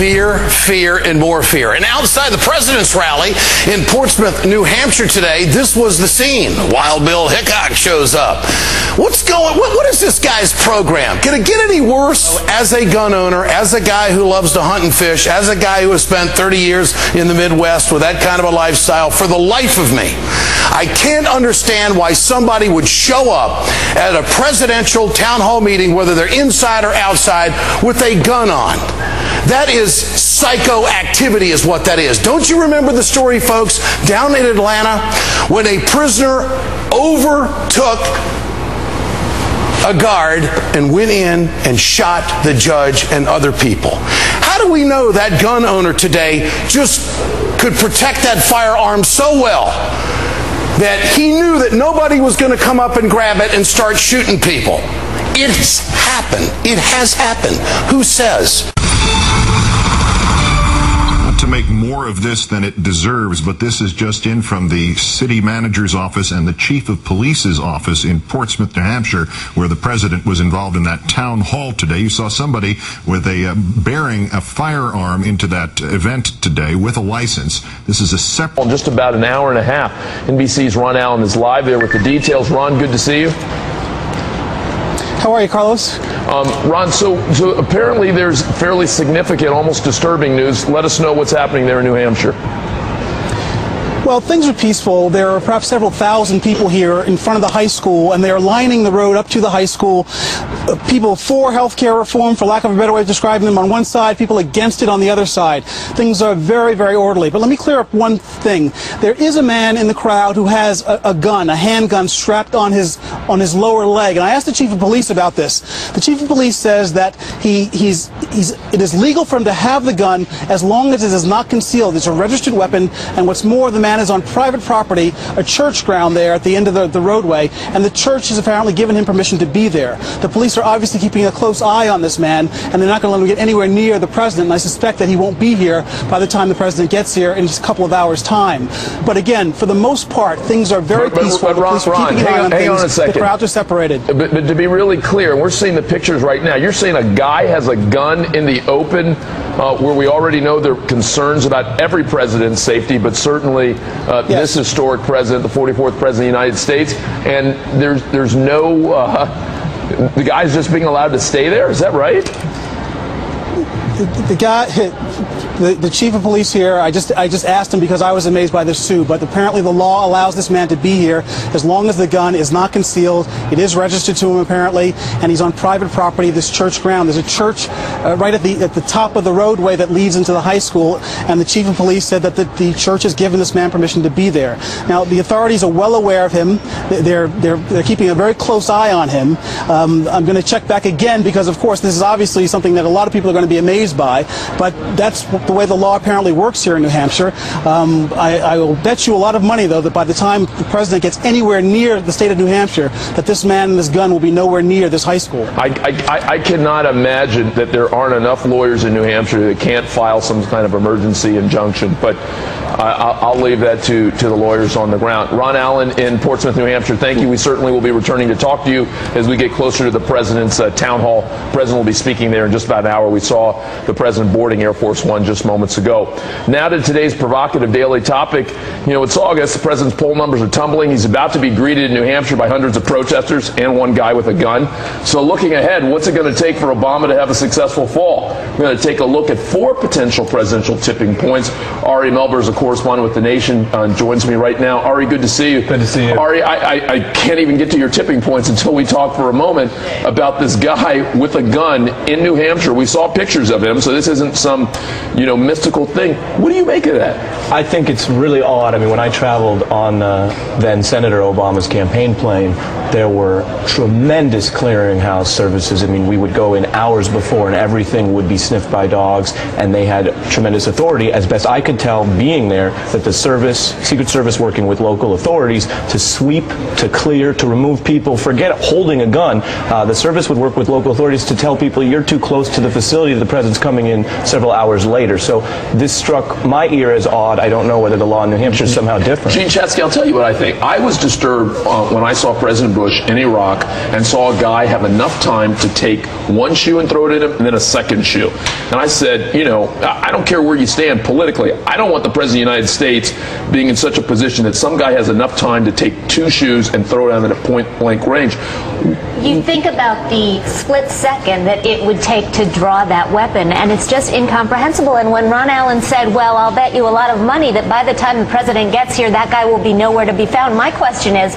fear, fear, and more fear. And outside the president's rally in Portsmouth, New Hampshire today, this was the scene. Wild Bill Hickok shows up. What is this guy's program? Can it get any worse? As a gun owner, as a guy who loves to hunt and fish, as a guy who has spent 30 years in the Midwest with that kind of a lifestyle, for the life of me, I can't understand why somebody would show up at a presidential town hall meeting, whether they're inside or outside, with a gun on. That is psycho activity is what that is. Don't you remember the story, folks, down in Atlanta when a prisoner overtook a guard and went in and shot the judge and other people? How do we know that gun owner today just could protect that firearm so well that he knew that nobody was going to come up and grab it and start shooting people? It's happened. It has happened. Who says? To make more of this than it deserves, but this is just in from the city manager's office and the chief of police's office in Portsmouth, New Hampshire, where the president was involved in that town hall today. You saw somebody with bearing a firearm into that event today with a license. This is a separate... Just about an hour and a half. NBC's Ron Allen is live there with the details. Ron, good to see you. How are you, Carlos? Ron, so apparently there's fairly significant, almost disturbing news. Let us know what's happening there in New Hampshire. Well, things are peaceful. There are perhaps several thousand people here in front of the high school, and they are lining the road up to the high school. People for health care reform, for lack of a better way of describing them, on one side, people against it on the other side. Things are very, very orderly. But let me clear up one thing. There is a man in the crowd who has a gun, a handgun, strapped on his lower leg. And I asked the chief of police about this. The chief of police says that it is legal for him to have the gun as long as it is not concealed. It's a registered weapon, and what's more, the man is on private property, a church ground there at the end of the roadway, and the church has apparently given him permission to be there. The police are obviously keeping a close eye on this man, and they're not going to let him get anywhere near the president, and I suspect that he won't be here by the time the president gets here in just a couple of hours' time. But again, for the most part, things are very peaceful. The police are keeping an eye on things. Hang on a second. The crowds are separated. But to be really clear, we're seeing the pictures right now. You're saying a guy has a gun in the open, where we already know there are concerns about every president's safety, but certainly this historic president, the 44th president of the United States, and there's no, the guy's just being allowed to stay there? Is that right? The chief of police here, I just asked him because I was amazed by this too, but apparently the law allows this man to be here as long as the gun is not concealed. It is registered to him apparently, and he's on private property, this church ground. There's a church right at the top of the roadway that leads into the high school, and the chief of police said that the church has given this man permission to be there. Now, the authorities are well aware of him. They're keeping a very close eye on him. I'm going to check back again because, of course, this is obviously something that a lot of people are going to be amazed by, but that's the way the law apparently works here in New Hampshire. I will bet you a lot of money, though, that by the time the president gets anywhere near the state of New Hampshire, that this man and this gun will be nowhere near this high school. I cannot imagine that there aren't enough lawyers in New Hampshire that can't file some kind of emergency injunction, but I'll leave that to the lawyers on the ground. Ron Allen in Portsmouth, New Hampshire, thank you. We certainly will be returning to talk to you as we get closer to the president's town hall. The president will be speaking there in just about an hour. We saw the president boarding Air Force One just moments ago. Now to today's provocative daily topic. You know, it's August. The president's poll numbers are tumbling. He's about to be greeted in New Hampshire by hundreds of protesters and one guy with a gun. So looking ahead, what's it going to take for Obama to have a successful fall? We're going to take a look at 4 potential presidential tipping points. Ari Melber is a correspondent with The Nation, joins me right now. Ari, good to see you. Good to see you. Ari, I can't even get to your tipping points until we talk for a moment about this guy with a gun in New Hampshire. We saw pictures of him, so this isn't some, mystical thing. What do you make of that? I think it's really odd. I mean, when I traveled on then Senator Obama's campaign plane, there were tremendous clearinghouse services. I mean, we would go in hours before and everything would be sniffed by dogs, and they had tremendous authority, as best I could tell being there, that the Secret Service working with local authorities to sweep to clear, to remove people. Forget holding a gun. The service would work with local authorities to tell people you're too close to the facility. The president's coming in several hours later. So this struck my ear as odd. I don't know whether the law in New Hampshire is somehow different. Gene Chatsky, I'll tell you what I think. I was disturbed when I saw President Bush in Iraq and saw a guy have enough time to take one shoe and throw it in him and then a second shoe. And I said, you know, I don't care where you stand politically. I don't want the President of the United States being in such a position that some guy has enough time to take two shoes and throw it at a point-blank range. You think about the split second that it would take to draw that weapon, and it's just incomprehensible. And when Ron Allen said, well, I'll bet you a lot of money that by the time the president gets here, that guy will be nowhere to be found, my question is,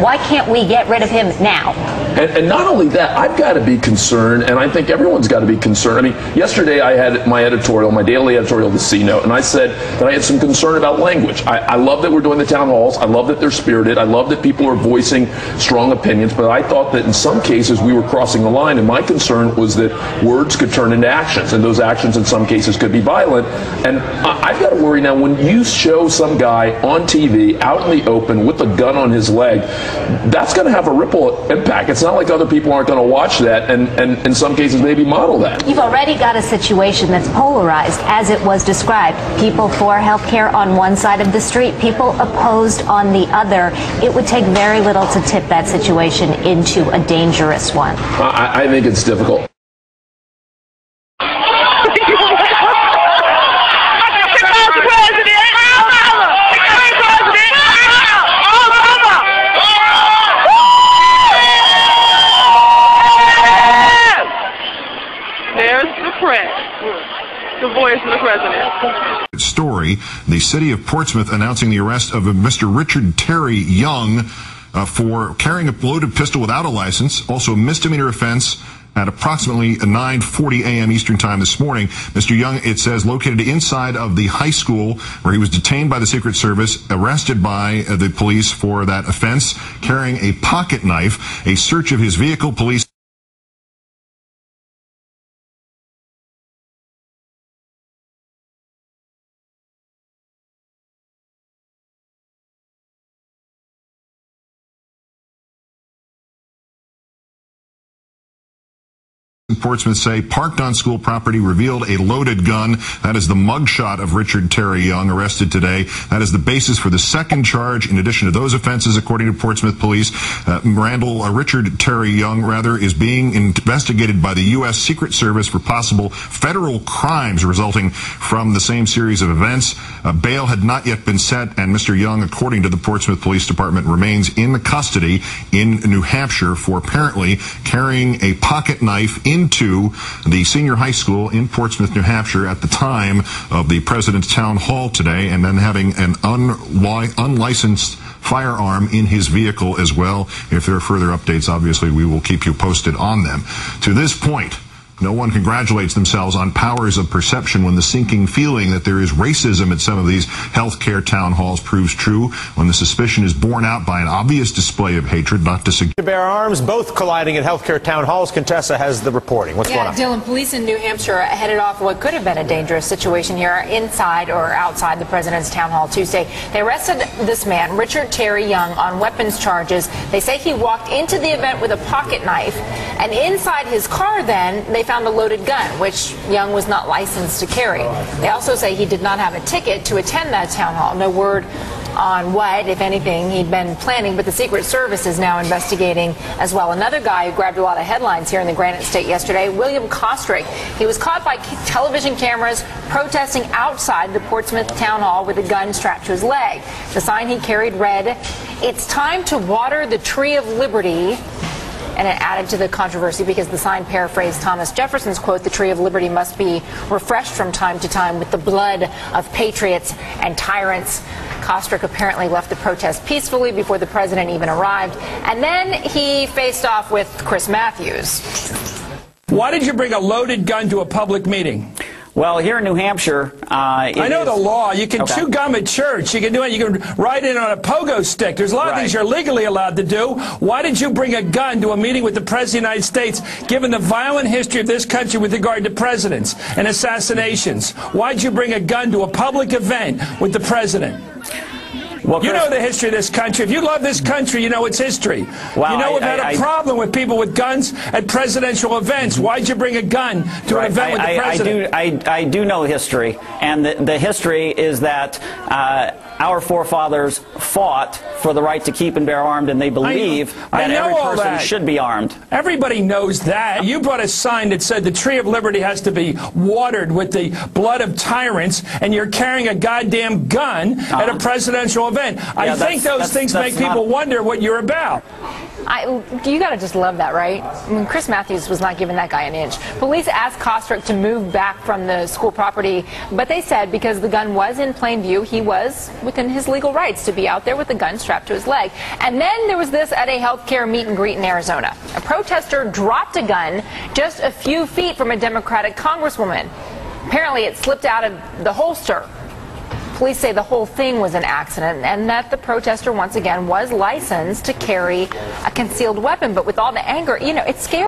why can't we get rid of him now? And not only that, I've got to be concerned, and I think everyone's got to be concerned. I mean, yesterday I had my editorial, my daily editorial, the C-Note, and I said that I had some concern about language. I love that we're doing the town halls. I love that they're spirited. I love that people are voicing strong opinions, but I thought that in some cases we were crossing the line, and my concern was that words could turn into actions, and those actions in some cases could be violent. And I've got to worry now, when you show some guy on TV out in the open with a gun on his leg, that's going to have a ripple impact. It's not like other people aren't going to watch that and in some cases maybe model that. You've already got a situation that's polarized, as it was described. People for health care on one side of the street, people opposed on the other. It would take very little to tip that situation into a dangerous one. I think it's difficult. The voice of the president. Story, the city of Portsmouth announcing the arrest of Mr. Richard Terry Young for carrying a loaded pistol without a license, also a misdemeanor offense at approximately 9:40 a.m. Eastern Time this morning. Mr. Young, it says, located inside of the high school where he was detained by the Secret Service, arrested by the police for that offense, carrying a pocket knife. A search of his vehicle, police Portsmouth say parked on school property revealed a loaded gun. That is the mugshot of Richard Terry Young, arrested today. That is the basis for the second charge. In addition to those offenses, according to Portsmouth police, Richard Terry Young, is being investigated by the U.S. Secret Service for possible federal crimes resulting from the same series of events. Bail had not yet been set, and Mr. Young, according to the Portsmouth Police Department, remains in custody in New Hampshire for apparently carrying a pocket knife into the senior high school in Portsmouth, New Hampshire at the time of the president's town hall today, and then having an unlicensed firearm in his vehicle as well. If there are further updates, obviously we will keep you posted on them. To this point, no one congratulates themselves on powers of perception when the sinking feeling that there is racism at some of these healthcare town halls proves true, when the suspicion is borne out by an obvious display of hatred, not to suggest. To bear arms, both colliding at healthcare town halls. Contessa has the reporting. What's going on? Dylan, police in New Hampshire headed off what could have been a dangerous situation here inside or outside the president's town hall Tuesday. They arrested this man, Richard Terry Young, on weapons charges. They say he walked into the event with a pocket knife, and inside his car then they found a loaded gun, which Young was not licensed to carry. They also say he did not have a ticket to attend that town hall. No word on what, if anything, he'd been planning, but the Secret Service is now investigating as well. Another guy who grabbed a lot of headlines here in the Granite State yesterday, William Kostrick. He was caught by television cameras protesting outside the Portsmouth town hall with a gun strapped to his leg. The sign he carried read, "It's time to water the tree of liberty." And it added to the controversy because the sign paraphrased Thomas Jefferson's quote, "The tree of liberty must be refreshed from time to time with the blood of patriots and tyrants." Kostrick apparently left the protest peacefully before the president even arrived. And then he faced off with Chris Matthews. Why did you bring a loaded gun to a public meeting? Well, here in New Hampshire, I know the law. You can chew gum at church. You can do it. You can ride in on a pogo stick. There's a lot of things you're legally allowed to do. Why did you bring a gun to a meeting with the President of the United States, given the violent history of this country with regard to presidents and assassinations? Why did you bring a gun to a public event with the president? Well, you know the history of this country. If you love this country, you know its history. Well, you know we've had a problem with people with guns at presidential events. Why'd you bring a gun to an event with the president? I do know history, and the history is that our forefathers fought for the right to keep and bear armed, and they believe that every person should be armed. Everybody knows that. You brought a sign that said the tree of liberty has to be watered with the blood of tyrants, and you're carrying a goddamn gun at a presidential event. I think those things make people wonder what you're about. You got to just love that, right? I mean, Chris Matthews was not giving that guy an inch. Police asked Kostrick to move back from the school property, but they said because the gun was in plain view, he was within his legal rights to be out there with the gun strapped to his leg. And then there was this at a healthcare meet and greet in Arizona. A protester dropped a gun just a few feet from a Democratic congresswoman. Apparently, it slipped out of the holster. Police say the whole thing was an accident and that the protester, once again, was licensed to carry a concealed weapon. But with all the anger, you know, it's scary.